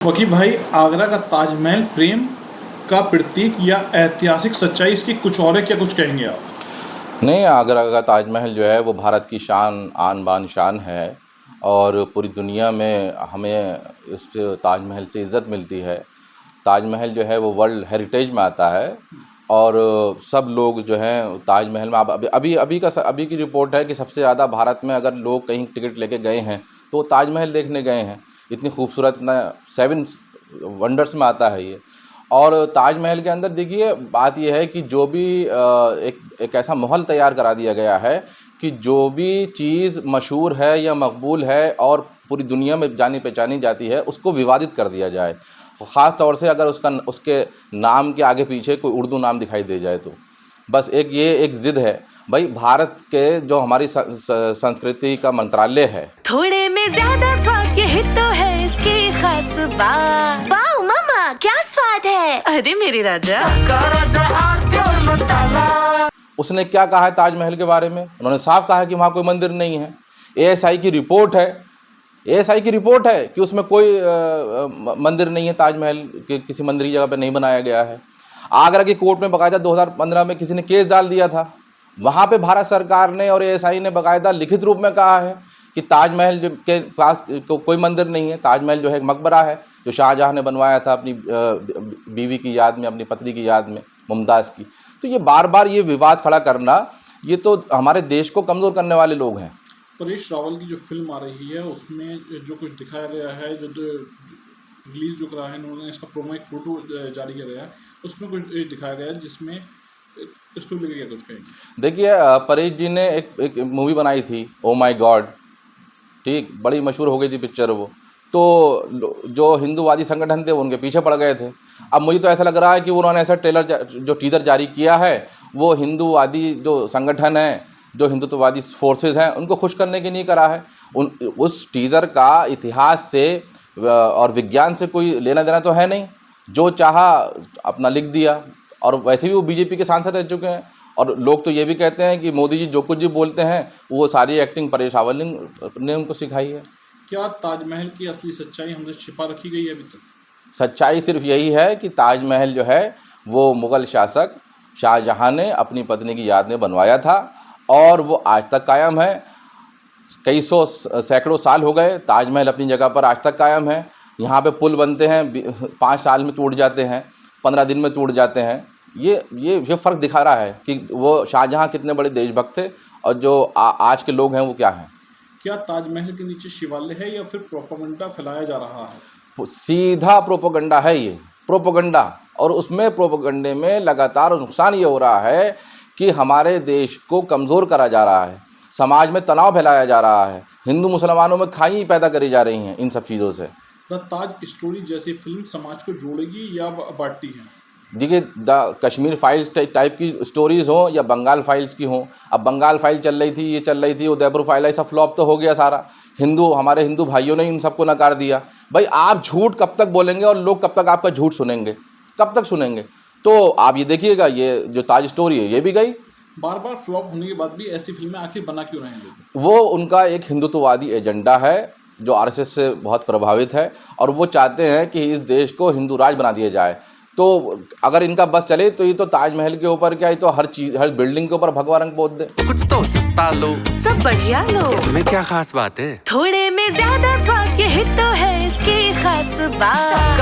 वकील भाई, आगरा का ताजमहल प्रेम का प्रतीक या ऐतिहासिक सच्चाई इसकी कुछ और है, क्या कुछ कहेंगे आप? नहीं, आगरा का ताजमहल जो है वो भारत की शान आन बान शान है और पूरी दुनिया में हमें इस ताजमहल से इज़्ज़त मिलती है। ताजमहल जो है वो वर्ल्ड हेरिटेज में आता है और सब लोग जो हैं ताजमहल में अब अभी की रिपोर्ट है कि सबसे ज़्यादा भारत में अगर लोग कहीं टिकट लेके गए हैं तो वो ताजमहल देखने गए हैं। इतनी खूबसूरत, इतना 7 वंडर्स में आता है ये। और ताजमहल के अंदर देखिए बात यह है कि जो भी एक ऐसा माहौल तैयार करा दिया गया है कि जो भी चीज़ मशहूर है या मकबूल है और पूरी दुनिया में जानी पहचानी जाती है उसको विवादित कर दिया जाए। ख़ास तौर से अगर उसके नाम के आगे पीछे कोई उर्दू नाम दिखाई दे जाए तो बस एक ज़िद है भाई। भारत के जो हमारी संस्कृति का मंत्रालय है, थोड़े में ज़्यादा स्वाद यही तो है इसकी खास बात। वाओ मामा, क्या स्वाद है। अरे मेरे राजा, उसने क्या कहा है ताजमहल के बारे में? उन्होंने साफ कहा है कि वहाँ कोई मंदिर नहीं है। एएसआई की रिपोर्ट है कि उसमें कोई मंदिर नहीं है, ताजमहल के किसी मंदिर की जगह पे नहीं बनाया गया है। आगरा की कोर्ट में बाकायदा 2015 में किसी ने केस डाल दिया था। वहाँ पे भारत सरकार ने और एएसआई ने बाकायदा लिखित रूप में कहा है कि ताजमहल के पास कोई मंदिर नहीं है। ताजमहल जो है एक मकबरा है जो शाहजहाँ ने बनवाया था अपनी बीवी की याद में, अपनी पत्नी की याद में, मुमताज़ की। तो ये बार बार ये विवाद खड़ा करना, ये तो हमारे देश को कमज़ोर करने वाले लोग हैं। परेश रावल की जो फिल्म आ रही है उसमें जो कुछ दिखाया गया है, जो रिलीज जो करा है उन्होंने, इसका प्रोमो एक फ़ोटो जारी किया गया है, उसमें कुछ दिखाया गया है जिसमें इसको लेकर क्या कुछ कहेंगे? देखिए, परेश जी ने एक मूवी बनाई थी, ओ माई गॉड, ठीक, बड़ी मशहूर हो गई थी पिक्चर वो। तो जो हिंदूवादी संगठन थे वो उनके पीछे पड़ गए थे। अब मुझे तो ऐसा लग रहा है कि उन्होंने ऐसा जो टीज़र जारी किया है वो हिंदूवादी जो संगठन है, जो हिंदुत्ववादी फोर्सेस हैं, उनको खुश करने के लिए करा है। उस टीज़र का इतिहास से और विज्ञान से कोई लेना देना तो है नहीं। जो चाहा अपना लिख दिया। और वैसे भी वो बीजेपी के सांसद रह चुके हैं और लोग तो ये भी कहते हैं कि मोदी जी जो कुछ भी बोलते हैं वो सारी एक्टिंग परेश रावल ने उनको सिखाई है। क्या ताजमहल की असली सच्चाई हमसे छिपा रखी गई है अभी तक? सच्चाई सिर्फ यही है कि ताजमहल जो है वो मुग़ल शासक शाहजहाँ ने अपनी पत्नी की याद में बनवाया था और वो आज तक कायम है। कई सैकड़ों साल हो गए, ताजमहल अपनी जगह पर आज तक कायम है। यहाँ पे पुल बनते हैं, 5 साल में टूट जाते हैं, 15 दिन में टूट जाते हैं। ये फ़र्क दिखा रहा है कि वो शाहजहाँ कितने बड़े देशभक्त थे और जो आज के लोग हैं वो क्या हैं। क्या ताजमहल के नीचे शिवालय है या फिर प्रोपेगेंडा फैलाया जा रहा है? सीधा प्रोपेगेंडा है ये, प्रोपेगेंडा। और उसमें प्रोपेगेंडे में लगातार नुकसान ये हो रहा है कि हमारे देश को कमज़ोर करा जा रहा है, समाज में तनाव फैलाया जा रहा है, हिंदू मुसलमानों में खाई पैदा करी जा रही हैं इन सब चीज़ों से। द ताज स्टोरी जैसी फिल्म समाज को जोड़ेगी या बांटती है? देखिए, द कश्मीर फाइल्स टाइप की स्टोरीज़ हों या बंगाल फाइल्स की हों। अब बंगाल फाइल चल रही थी, ये चल रही थी, उदयपुर फाइल, ऐसा फ्लॉप तो हो गया सारा। हमारे हिंदू भाइयों ने इन सबको नकार दिया। भाई, आप झूठ कब तक बोलेंगे और लोग कब तक आपका झूठ सुनेंगे, कब तक सुनेंगे? तो आप ये देखिएगा, ये जो ताज स्टोरी है ये भी गई। बार बार फ्लॉप होने के बाद भी ऐसी फिल्में आखिर बना क्यों रहे हैं लोग? वो उनका एक हिंदुत्ववादी एजेंडा है जो आरएसएस से बहुत प्रभावित है और वो चाहते हैं कि इस देश को हिंदू राज बना दिया जाए। तो अगर इनका बस चले तो ये तो ताजमहल के ऊपर क्या, ये तो हर चीज, हर बिल्डिंग के ऊपर भगवा रंग पोत दे। कुछ तो सस्ता लो, सब बढ़िया लो, इसमें क्या खास बात है। थोड़े में ज़्यादा स्वाद यही तो है इसकी खास बात।